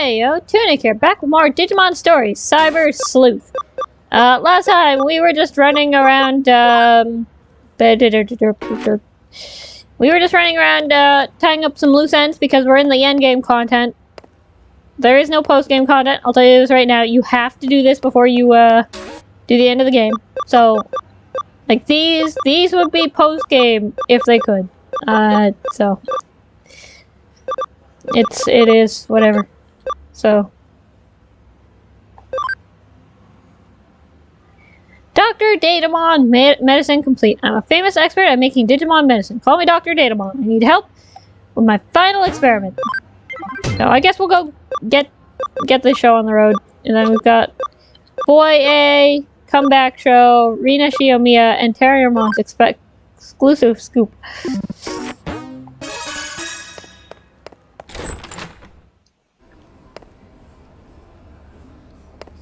Hey, Tunic here, back with more Digimon stories, Cyber Sleuth. Last time we were just running around, tying up some loose ends because we're in the endgame content. There is no post-game content, I'll tell you this right now. You have to do this before you, do the end of the game. So, like, these would be post-game if they could. So. It is, whatever. So. Dr. Datamon, medicine complete. I'm a famous expert at making Digimon medicine. Call me Dr. Datamon. I need help with my final experiment. So I guess we'll go get this show on the road. And then we've got Boy A, Comeback Show, Rina Shiomiya, and Terriermon's exclusive scoop.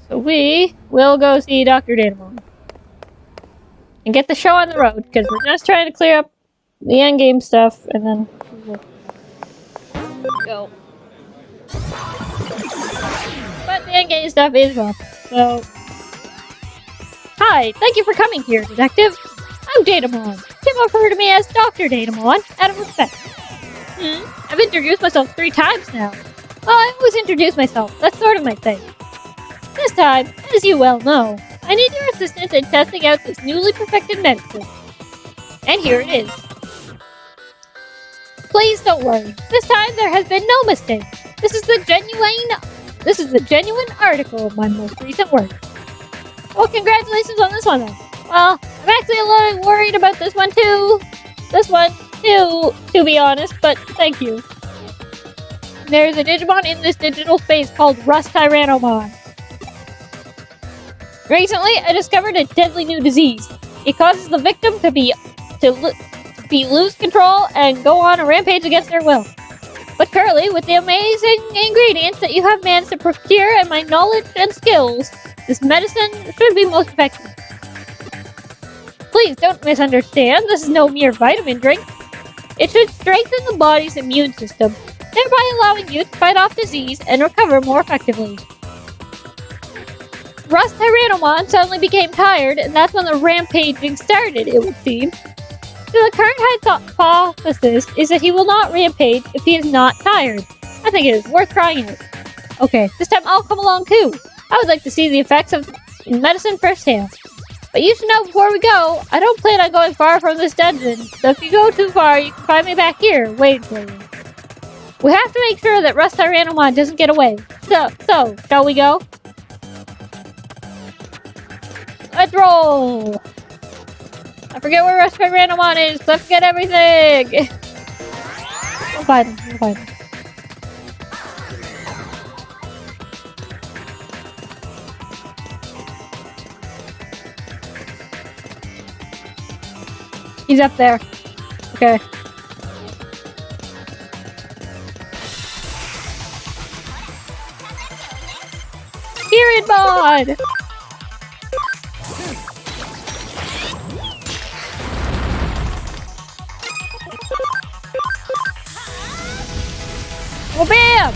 So we will go see Dr. Datamon. And get the show on the road, because we're just trying to clear up the endgame stuff, and then we'll go. But the endgame stuff is rough, so... Hi, thank you for coming here, Detective. I'm Datamon. Tim refer to me as Dr. Datamon, out of respect. I've introduced myself 3 times now. Well, I always introduce myself, that's sort of my thing. This time, as you well know, I need your assistance in testing out this newly perfected medicine. And here it is. Please don't worry. This time there has been no mistake. This is the genuine article of my most recent work. Well, congratulations on this one then. Well, I'm actually a little worried about this one too. To be honest, but thank you. There's a Digimon in this digital space called Terriermon. Recently, I discovered a deadly new disease. It causes the victim to lose control and go on a rampage against their will. But currently, with the amazing ingredients that you have managed to procure and my knowledge and skills, this medicine should be most effective. Please don't misunderstand, this is no mere vitamin drink. It should strengthen the body's immune system, thereby allowing you to fight off disease and recover more effectively. Terriermon suddenly became tired, and that's when the rampaging started, it would seem. So the current hypothesis is that he will not rampage if he is not tired. I think it is worth trying it. Okay, this time I'll come along too. I would like to see the effects of medicine firsthand. But you should know before we go, I don't plan on going far from this dungeon, so if you go too far, you can find me back here, waiting for you. We have to make sure that Terriermon doesn't get away. So, shall we go? Let's roll! I forget where Terriermon is, so I forget everything! We'll find him, He's up there. Okay. Terriermon! Oh, bam!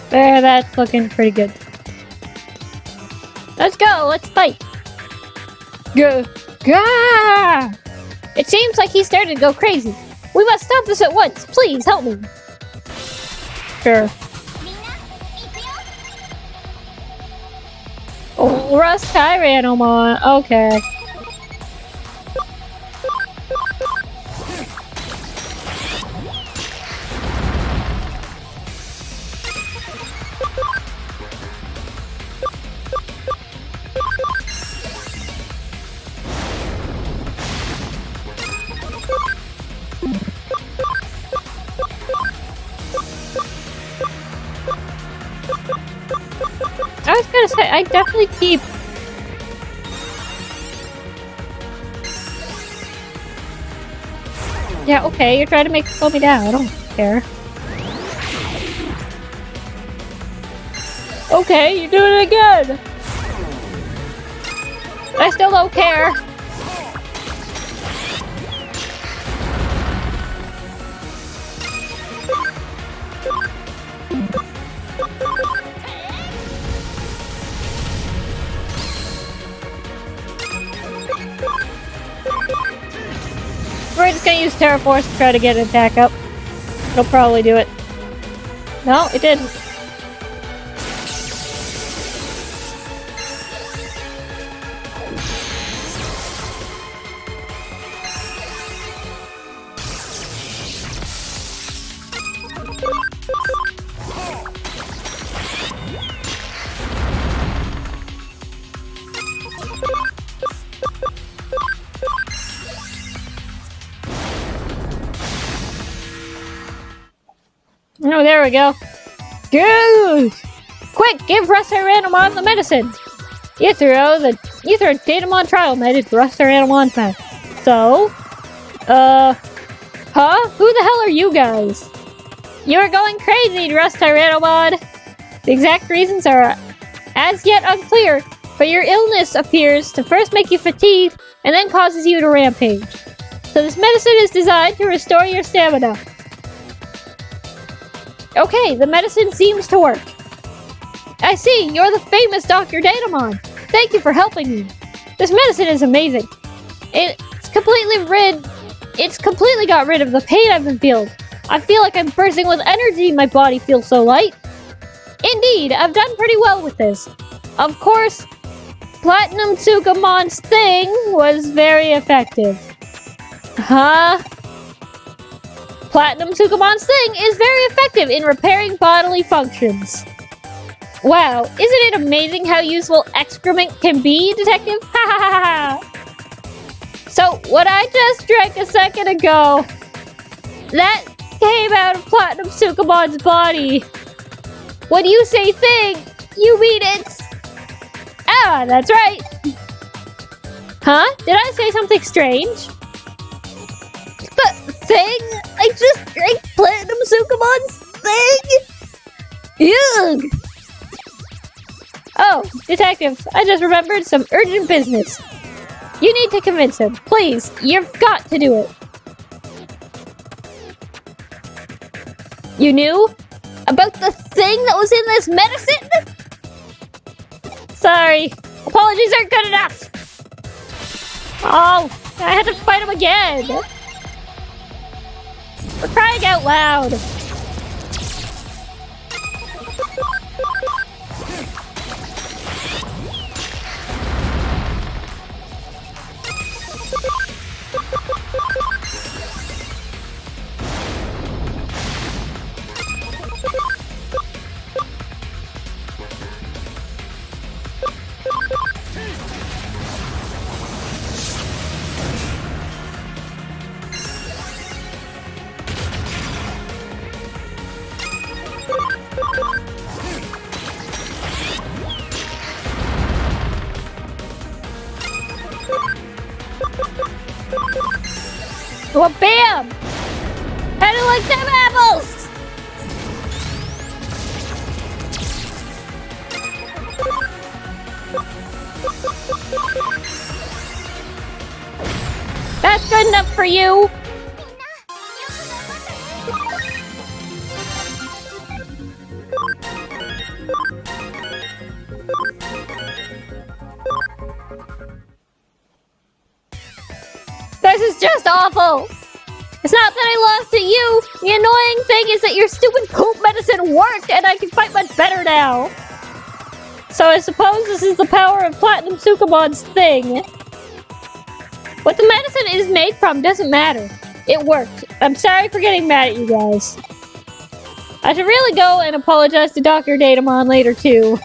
There, that's looking pretty good. Let's go, let's fight! Go! Gah! It seems like he started to go crazy. We must stop this at once. Please, help me. Sure. Oh, Terriermon. Okay. was gonna say, I definitely keep... Yeah, okay, you're trying to slow me down. I don't care. Okay, you're doing it again! I still don't care. We're just gonna use Terra Force to try to get an attack up. It'll probably do it. No, it didn't. Oh, there we go. Good! Quick, give Terriermon the medicine! You threw a Datamon trial med into Terriermon's mouth. So? Huh? Who the hell are you guys? You are going crazy, Terriermon! The exact reasons are as yet unclear, but your illness appears to first make you fatigued and then causes you to rampage. So this medicine is designed to restore your stamina. Okay, the medicine seems to work. I see, you're the famous Dr. Datamon. Thank you for helping me. This medicine is amazing. It's completely got rid of the pain I've been feeling. I feel like I'm bursting with energy. My body feels so light. Indeed, I've done pretty well with this. Of course, Platinum Tsukumon's thing was very effective. Huh? Platinum Tsukumon's thing is very effective in repairing bodily functions. Wow, isn't it amazing how useful excrement can be, Detective? Ha ha ha ha! So, what I just drank a second ago, that came out of Platinum Tsukumon's body. When you say thing, you mean it's... Ah, that's right. Huh? Did I say something strange? The thing? I just drank Platinum Tsukumon's thing? Ugh! Oh, Detective, I just remembered some urgent business. You need to convince him. Please, you've got to do it. You knew about the thing that was in this medicine? Sorry, apologies aren't good enough. Oh, I had to fight him again. For crying out loud. Well, bam! How do you like them apples? That's good enough for you. This is just awful. It's not that I lost to you. The annoying thing is that your stupid poop medicine worked and I can fight much better now. So I suppose this is the power of Platinum Tsukumon's thing. What the medicine is made from doesn't matter. It worked. I'm sorry for getting mad at you guys. I should really go and apologize to Dr. Datamon later too.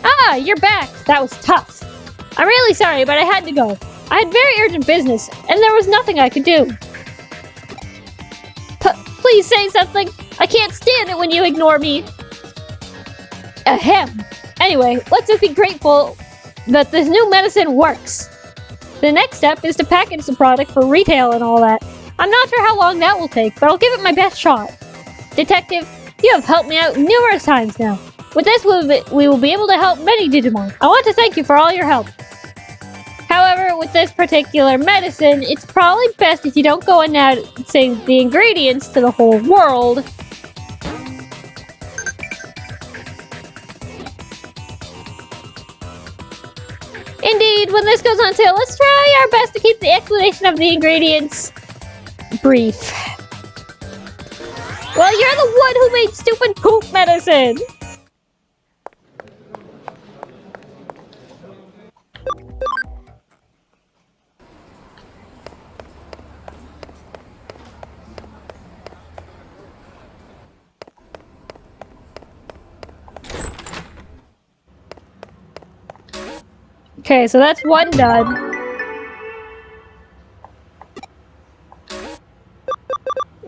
Ah, you're back. That was tough. I'm really sorry, but I had to go. I had very urgent business, and there was nothing I could do. Please say something. I can't stand it when you ignore me. Ahem. Anyway, let's just be grateful that this new medicine works. The next step is to package the product for retail and all that. I'm not sure how long that will take, but I'll give it my best shot. Detective, you have helped me out numerous times now. With this, we will be able to help many Digimon. I want to thank you for all your help. However, with this particular medicine, it's probably best if you don't go announcing the ingredients to the whole world. Indeed, when this goes on sale, let's try our best to keep the explanation of the ingredients brief. Well, you're the one who made stupid poop medicine! Okay, so that's one done.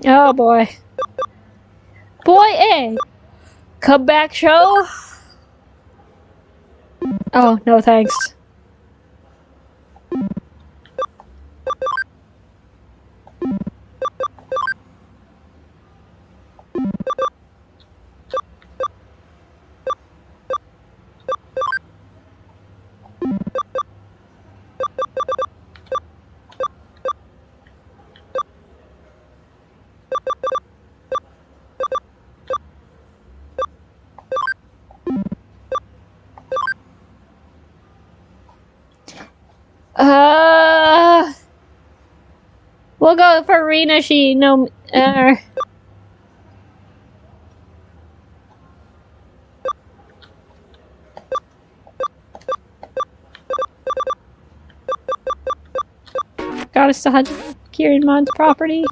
Oh boy. Boy A! Comeback show? Oh, no thanks. We'll go for Rina. She no. Gotta still have Terriermon's property.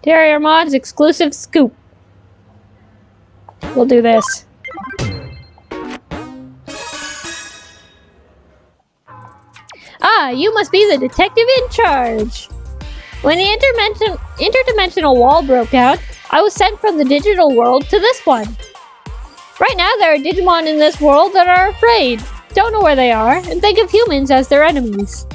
Terriermon's exclusive scoop. We'll do this. Ah, you must be the detective in charge. When the interdimensional wall broke down, I was sent from the digital world to this one. Right now, there are Digimon in this world that are afraid, don't know where they are, and think of humans as their enemies.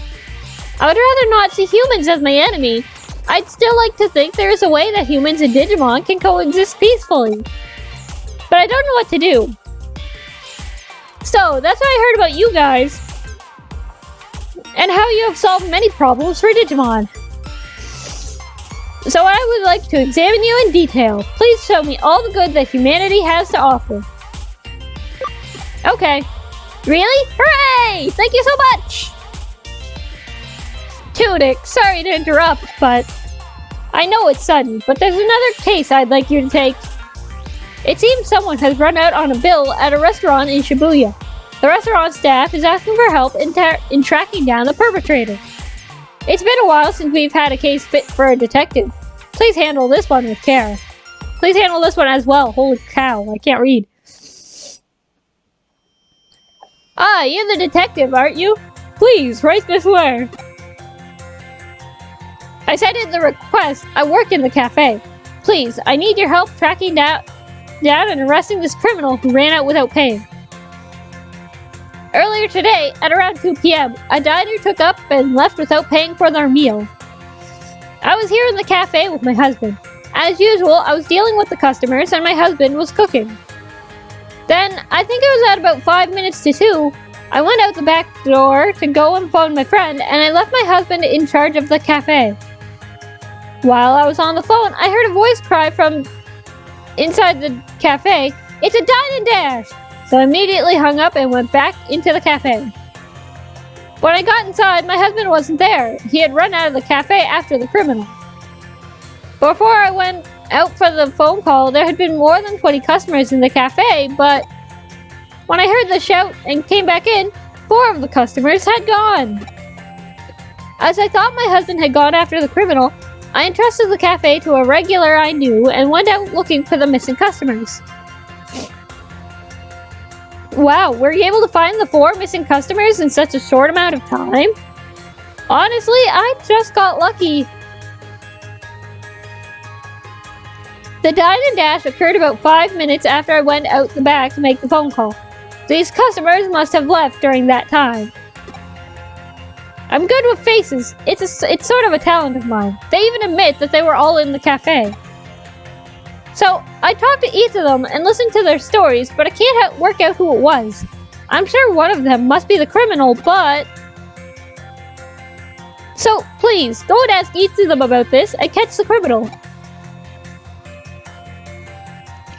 I would rather not see humans as my enemy. I'd still like to think there is a way that humans and Digimon can coexist peacefully. But I don't know what to do. So, that's why I heard about you guys. And how you have solved many problems for Digimon. So I would like to examine you in detail. Please show me all the good that humanity has to offer. Okay. Really? Hooray! Thank you so much! Tunic, sorry to interrupt, but I know it's sudden, but there's another case I'd like you to take. It seems someone has run out on a bill at a restaurant in Shibuya. The restaurant staff is asking for help in tracking down the perpetrator. It's been a while since we've had a case fit for a detective. Please handle this one with care. Please handle this one as well. Holy cow, I can't read. Ah, you're the detective, aren't you? Please, right this way. I sent in the request. I work in the cafe. Please, I need your help tracking down and arresting this criminal who ran out without paying. Earlier today, at around 2 p.m., a diner took up and left without paying for their meal. I was here in the cafe with my husband. As usual, I was dealing with the customers and my husband was cooking. Then, I think it was at about 5 minutes to 2, I went out the back door to go and phone my friend, and I left my husband in charge of the cafe. While I was on the phone, I heard a voice cry from inside the cafe, "It's a dine and dash!" So I immediately hung up and went back into the cafe. When I got inside, my husband wasn't there. He had run out of the cafe after the criminal. Before I went out for the phone call, there had been more than 20 customers in the cafe, but when I heard the shout and came back in, 4 of the customers had gone. As I thought my husband had gone after the criminal, I entrusted the cafe to a regular I knew and went out looking for the missing customers. Wow, were you able to find the 4 missing customers in such a short amount of time? Honestly, I just got lucky. The dine and dash occurred about 5 minutes after I went out the back to make the phone call. These customers must have left during that time. I'm good with faces. It's sort of a talent of mine. They even admit that they were all in the cafe. So, I talked to each of them and listened to their stories, but I can't work out who it was. I'm sure one of them must be the criminal, but... So, please, don't ask each of them about this and catch the criminal.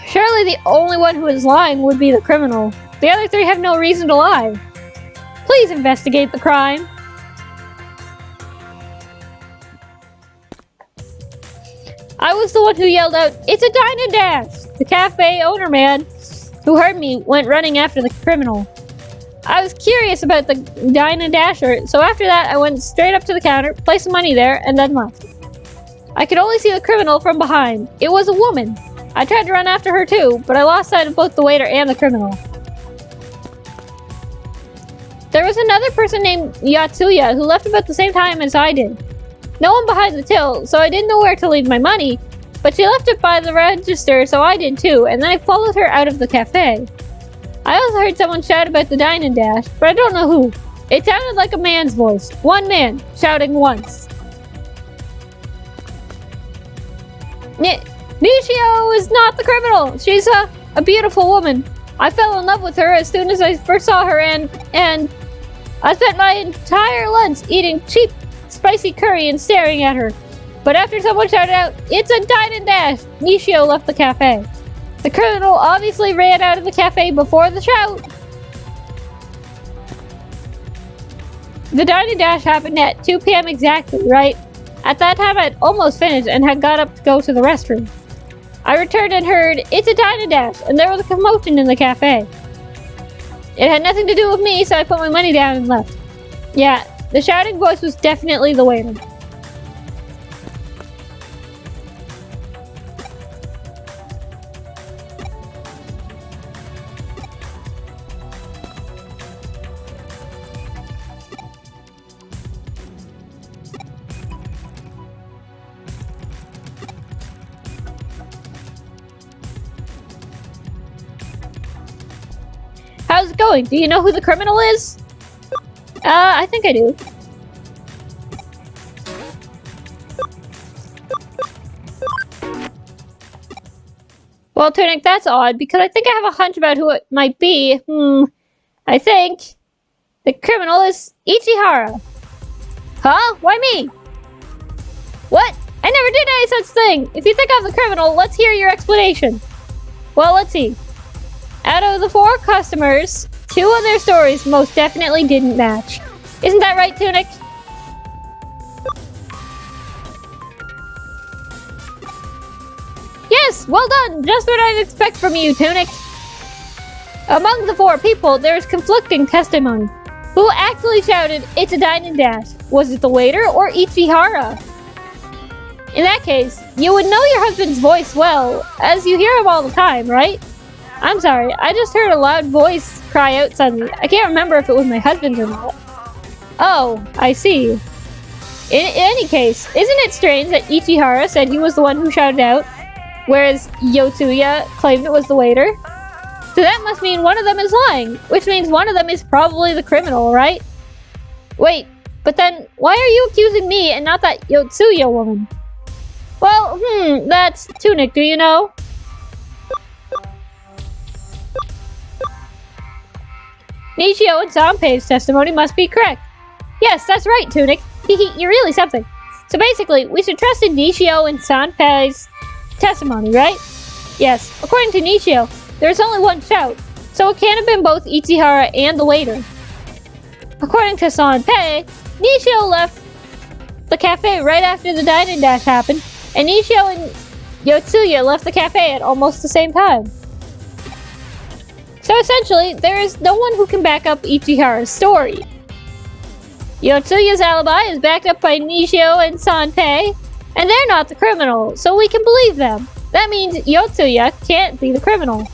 Surely the only one who is lying would be the criminal. The other three have no reason to lie. Please investigate the crime. I was the one who yelled out, "It's a dine and dash!" The cafe owner man, who heard me, went running after the criminal. I was curious about the dine and dasher, so after that I went straight up to the counter, placed the money there, and then left. I could only see the criminal from behind. It was a woman. I tried to run after her too, but I lost sight of both the waiter and the criminal. There was another person named Yatsuya who left about the same time as I did. No one behind the till, so I didn't know where to leave my money, but she left it by the register, so I did too, and then I followed her out of the cafe. I also heard someone shout about the dine and dash, but I don't know who. It sounded like a man's voice. One man, shouting once. Nishio is not the criminal! She's a beautiful woman. I fell in love with her as soon as I first saw her, and I spent my entire lunch eating cheap, spicy curry and staring at her. But after someone shouted out, "It's a dine and dash!" Nishio left the cafe. The criminal obviously ran out of the cafe before the shout. The dine and dash happened at 2 p.m. exactly, right? At that time I'd almost finished and had got up to go to the restroom. I returned and heard, "It's a dine and dash," and there was a commotion in the cafe. It had nothing to do with me, so I put my money down and left. Yeah, the shouting voice was definitely the waiter. How's it going? Do you know who the criminal is? I think I do. Well, Tunic, that's odd, because I think I have a hunch about who it might be. I think the criminal is Ichihara. Huh? Why me? What? I never did any such thing! If you think I'm the criminal, let's hear your explanation. Well, let's see. Out of the 4 customers, 2 of their stories most definitely didn't match. Isn't that right, Tunic? Yes, well done! Just what I'd expect from you, Tunic. Among the 4 people, there's conflicting testimony. Who actually shouted, "It's a dine and dash"? Was it the waiter or Ichihara? In that case, you would know your husband's voice well, as you hear him all the time, right? I'm sorry, I just heard a loud voice cry out suddenly. I can't remember if it was my husband's or not. Oh, I see. In any case, isn't it strange that Ichihara said he was the one who shouted out, whereas Yotsuya claimed it was the waiter? So that must mean one of them is lying, which means one of them is probably the criminal, right? Wait, but then why are you accusing me and not that Yotsuya woman? Well, that's Tunic, do you know? Nishio and Sanpei's testimony must be correct. Yes, that's right, Tunic. You're really something. So basically, we should trust in Nishio and Sanpei's testimony, right? Yes, according to Nishio, there's only one shout, so it can't have been both Ichihara and the waiter. According to Sanpei, Nishio left the cafe right after the dine and dash happened, and Nishio and Yotsuya left the cafe at almost the same time. So essentially, there is no one who can back up Ichihara's story. Yotsuya's alibi is backed up by Nishio and Sanpei, and they're not the criminal, so we can believe them. That means Yotsuya can't be the criminal.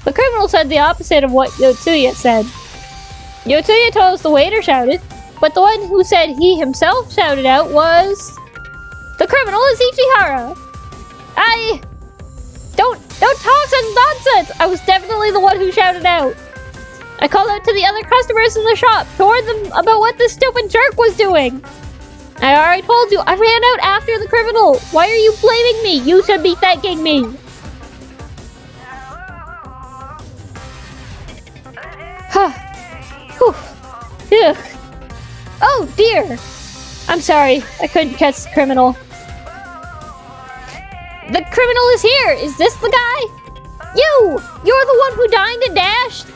The criminal said the opposite of what Yotsuya said. Yotsuya told us the waiter shouted, but the one who said he himself shouted out was... The criminal is Ichihara! Don't talk such nonsense! I was definitely the one who shouted out. I called out to the other customers in the shop, told them about what this stupid jerk was doing. I already told you, I ran out after the criminal. Why are you blaming me? You should be thanking me. Oh dear. I'm sorry, I couldn't catch the criminal. The criminal is here! Is this the guy? You! You're the one who dined and dashed?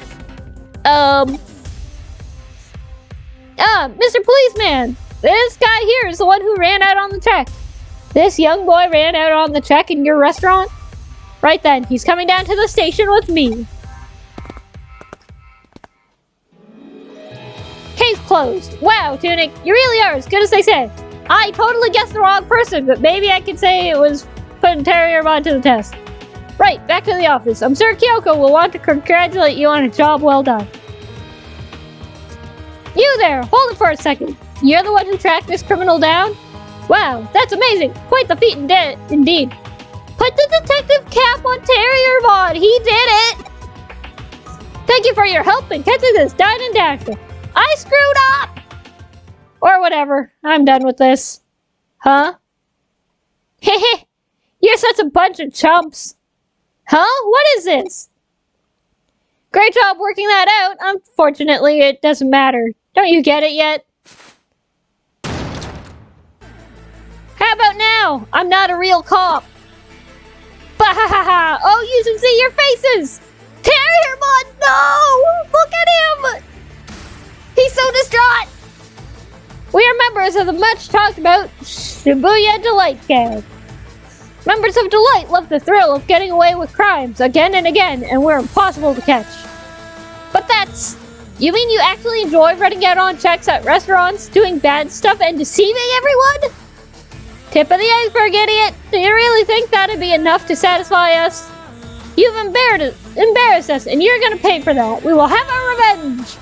Mr. Policeman! This guy here is the one who ran out on the check. This young boy ran out on the check in your restaurant? Right then, he's coming down to the station with me. Case closed. Wow, Tunic, you really are as good as they say. I totally guessed the wrong person, but maybe I could say it was putting Terriermon to the test. Right, back to the office. I'm sure Kyoko will want to congratulate you on a job well done. You there, hold it for a second. You're the one who tracked this criminal down? Wow, that's amazing. Quite the feat indeed. Put the detective cap on Terriermon. He did it. Thank you for your help in catching this dine and dasher. I screwed up. Or whatever. I'm done with this. Huh? Hehe. You're such a bunch of chumps. Huh? What is this? Great job working that out. Unfortunately, it doesn't matter. Don't you get it yet? How about now? I'm not a real cop. Bahahaha! Oh, you should see your faces! Terriermon, no! Look at him! He's so distraught! We are members of the much talked about Shibuya Delight Gang. Members of Delight love the thrill of getting away with crimes again and again, and we're impossible to catch. But that's... You mean you actually enjoy running out on checks at restaurants, doing bad stuff, and deceiving everyone? Tip of the iceberg, idiot! Do you really think that'd be enough to satisfy us? You've embarrassed us, and you're gonna pay for that. We will have our revenge!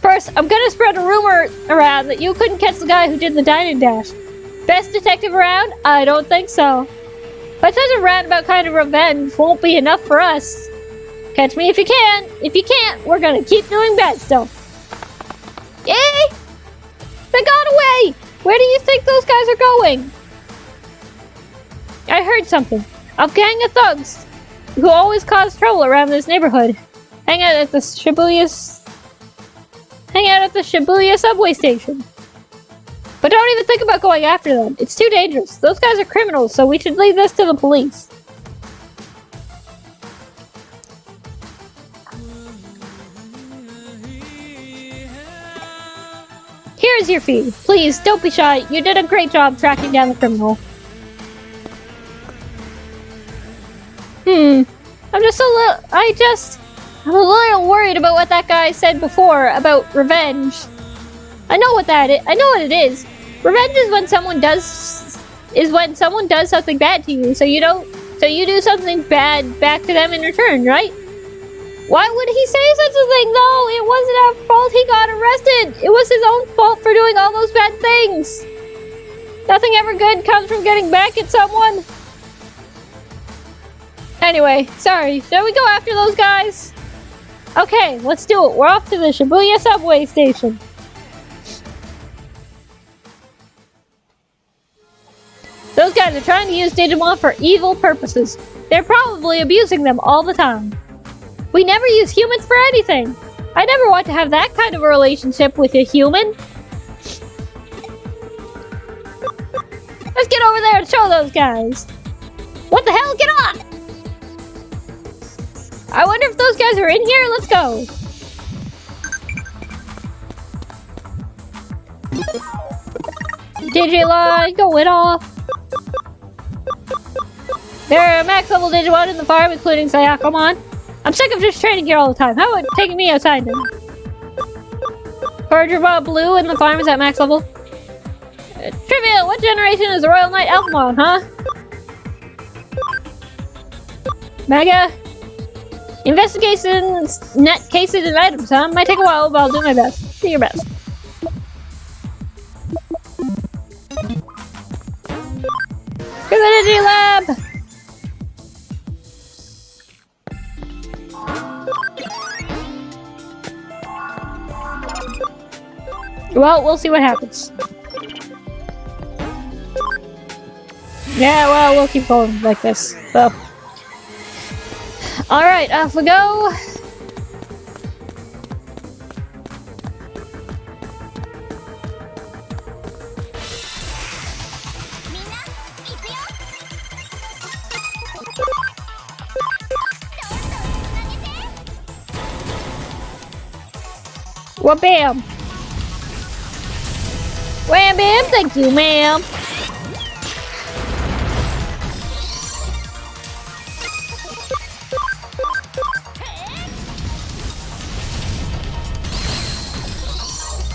First, I'm gonna spread a rumor around that you couldn't catch the guy who did the dine and dash. Best detective around? I don't think so. But such a roundabout kind of revenge won't be enough for us. Catch me if you can. If you can't, we're gonna keep doing bad stuff. Yay! They got away! Where do you think those guys are going? I heard something. A gang of thugs who always cause trouble around this neighborhood. Hang out at the Shibuya subway station. But don't even think about going after them. It's too dangerous. Those guys are criminals, so we should leave this to the police. Here's your fee. Please, don't be shy. You did a great job tracking down the criminal. I'm a little worried about what that guy said before about revenge. I know what it is. Revenge is when someone does something bad to you, so you do something bad back to them in return, right? Why would he say such a thing, though? It wasn't our fault he got arrested. It was his own fault for doing all those bad things. Nothing ever good comes from getting back at someone. Anyway, sorry. Shall we go after those guys? Okay, let's do it. We're off to the Shibuya subway station. Those guys are trying to use Digimon for evil purposes. They're probably abusing them all the time. We never use humans for anything. I never want to have that kind of a relationship with a human. Let's get over there and show those guys. What the hell? Get off! I wonder if those guys are in here. Let's go. Digiline going off. There are max level Digimon in the farm, including Datamon. I'm sick of just training here all the time. How about taking me outside now? Terriermon Blue in the farm is at max level. Trivia, what generation is the Royal Knight Alphamon, huh? Mega? Investigations, net cases, and items, huh? Might take a while, but I'll do my best. Do your best. Give it Digilab! Well, we'll see what happens. Yeah, well, we'll keep going like this. So. Alright, off we go. Wha-bam! Wham bam, thank you, ma'am.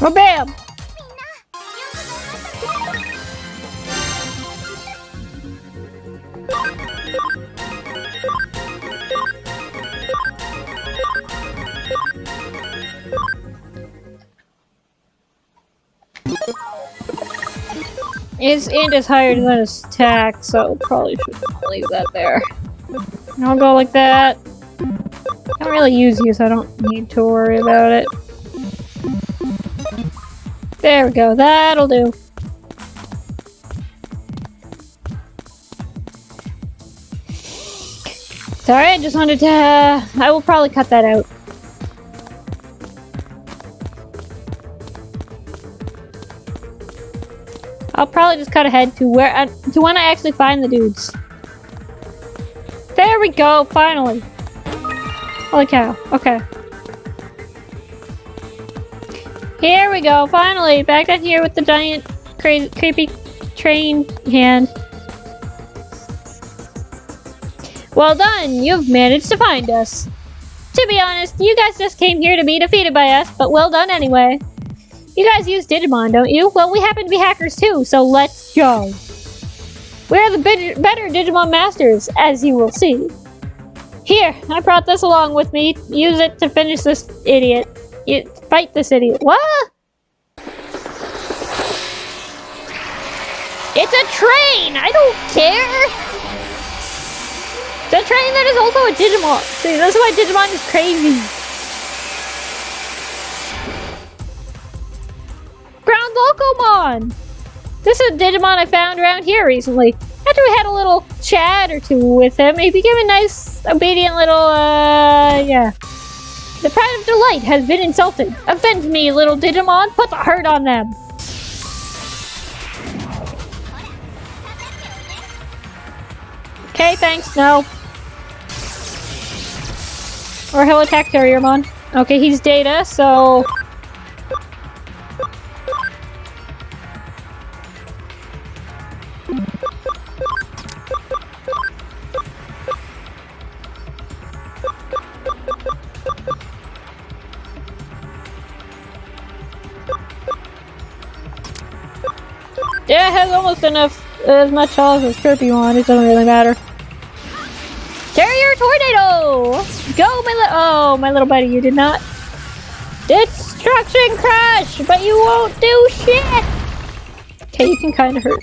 Wha-bam! His int is higher than his attack, so probably should leave that there. I'll go like that. I don't really use you, so I don't need to worry about it. There we go, that'll do. Sorry, I just wanted to... I will probably cut that out. I'll probably just cut ahead to where to when I actually find the dudes. There we go, finally. Holy cow. Okay. Here we go, finally. Back down here with the giant, crazy, creepy train hand. Well done, you've managed to find us. To be honest, you guys just came here to be defeated by us, but well done anyway. You guys use Digimon, don't you? Well, we happen to be hackers too, so let's go. We're the better Digimon masters, as you will see. Here, I brought this along with me. Use it to finish this idiot. Fight this idiot. What? It's a train! I don't care! It's a train that is also a Digimon. See, that's why Digimon is crazy. Ground Locomon! This is a Digimon I found around here recently. After we had a little chat or two with him, he became a nice, obedient little, yeah. The pride of delight has been insulted. Avenge me, little Digimon. Put the hurt on them. Okay, thanks. No. Or he'll attack Terriermon. Okay, he's Data, so... Yeah, it has almost as much health as Terriermon. It doesn't really matter. Terrier Tornado! Go, my little buddy, you did not. Destruction Crash! But you won't do shit! Okay, you can kind of hurt.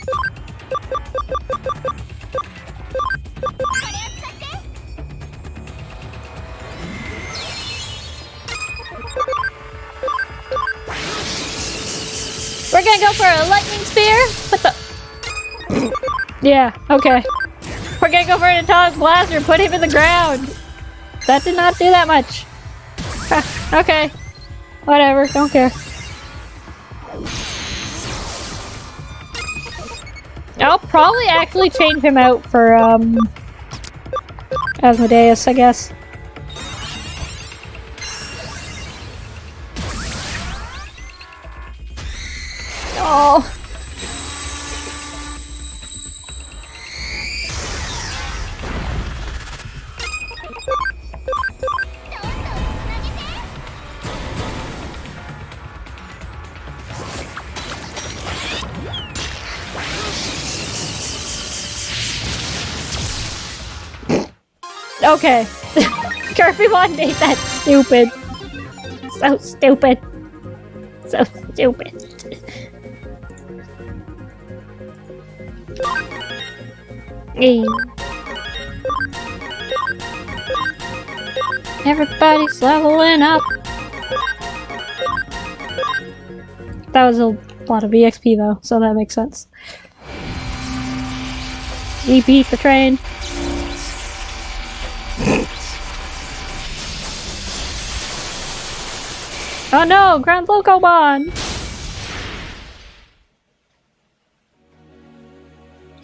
We're gonna go for a lightning spear. What the? Yeah, okay. We're gonna go for an atomic blaster. Put him in the ground. That did not do that much. Okay. Whatever. Don't care. I'll probably actually change him out for Asmodeus, I guess. Oh. Okay. Terriermon made that stupid. So stupid. So stupid. Hey. Everybody's leveling up. That was a lot of EXP though, so that makes sense. EP for train. Oh no, Grand Locomon!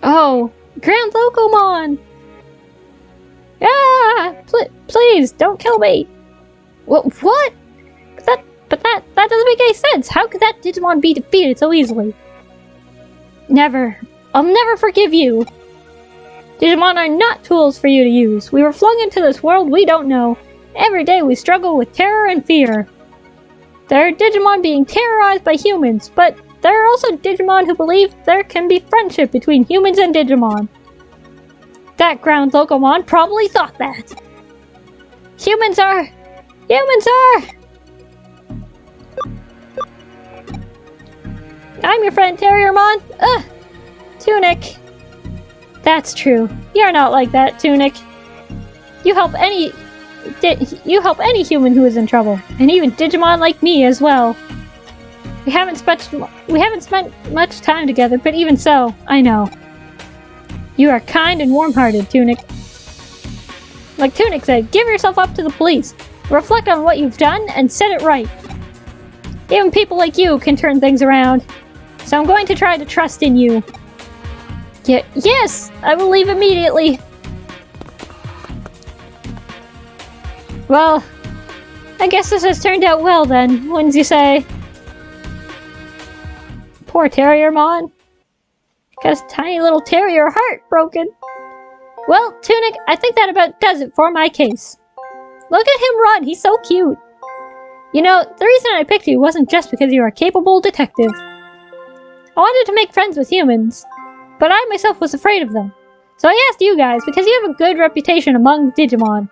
Oh, Grand Locomon! Ah! Please, don't kill me! What? But that doesn't make any sense! How could that Digimon be defeated so easily? Never. I'll never forgive you! Digimon are not tools for you to use. We were flung into this world we don't know. Every day we struggle with terror and fear. There are Digimon being terrorized by humans, but there are also Digimon who believe there can be friendship between humans and Digimon. That Ground Locomon probably thought that. Humans are... I'm your friend, Terriermon. Ugh! Tunic. That's true. You're not like that, Tunic. You help any human who is in trouble, and even Digimon like me as well. We haven't spent much time together, but even so, I know. You are kind and warm-hearted, Tunic. Like Tunic said, give yourself up to the police. Reflect on what you've done and set it right. Even people like you can turn things around. So I'm going to try to trust in you. Yes! I will leave immediately. Well, I guess this has turned out well then, wouldn't you say? Poor Terriermon. Got his tiny little terrier heart broken. Well, Tunic, I think that about does it for my case. Look at him run, he's so cute. You know, the reason I picked you wasn't just because you're a capable detective. I wanted to make friends with humans, but I myself was afraid of them. So I asked you guys because you have a good reputation among Digimon.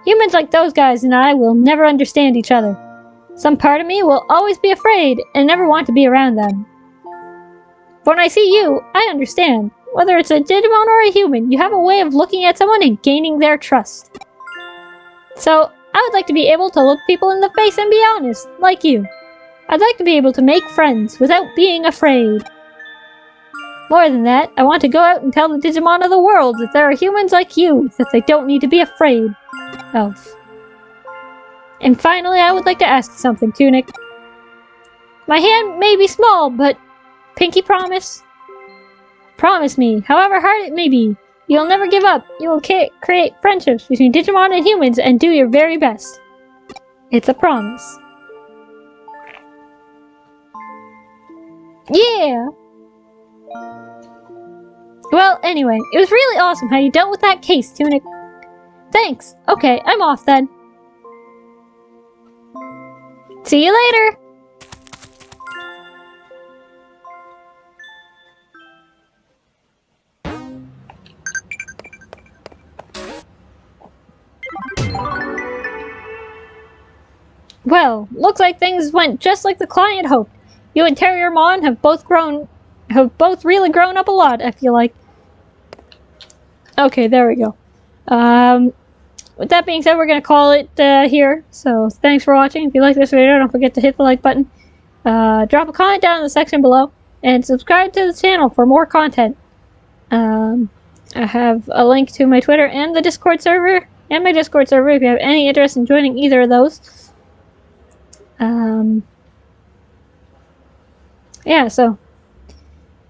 Humans like those guys and I will never understand each other. Some part of me will always be afraid and never want to be around them. But when I see you, I understand. Whether it's a Digimon or a human, you have a way of looking at someone and gaining their trust. So, I would like to be able to look people in the face and be honest, like you. I'd like to be able to make friends without being afraid. More than that, I want to go out and tell the Digimon of the world that there are humans like you that they don't need to be afraid of. And finally, I would like to ask something, Tunic. My hand may be small, but pinky promise? Promise me, however hard it may be, you'll never give up. You will create friendships between Digimon and humans and do your very best. It's a promise. Yeah! Well, anyway, it was really awesome how you dealt with that case, Tunic. Thanks. Okay, I'm off then. See you later! Well, looks like things went just like the client hoped. You and Terriermon have both really grown up a lot, I feel like. Okay, there we go. With that being said, we're going to call it here. So, thanks for watching. If you like this video, don't forget to hit the like button. Drop a comment down in the section below. And subscribe to the channel for more content. I have a link to my Twitter and the Discord server. And my Discord server if you have any interest in joining either of those. Yeah, so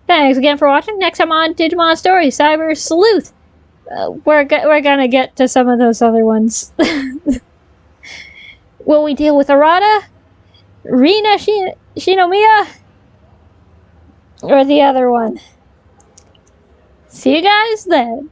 thanks again for watching. Next time on Digimon Story, Cyber Sleuth. We're gonna get to some of those other ones. Will we deal with Arata, Rina Shinomiya, or the other one? See you guys then.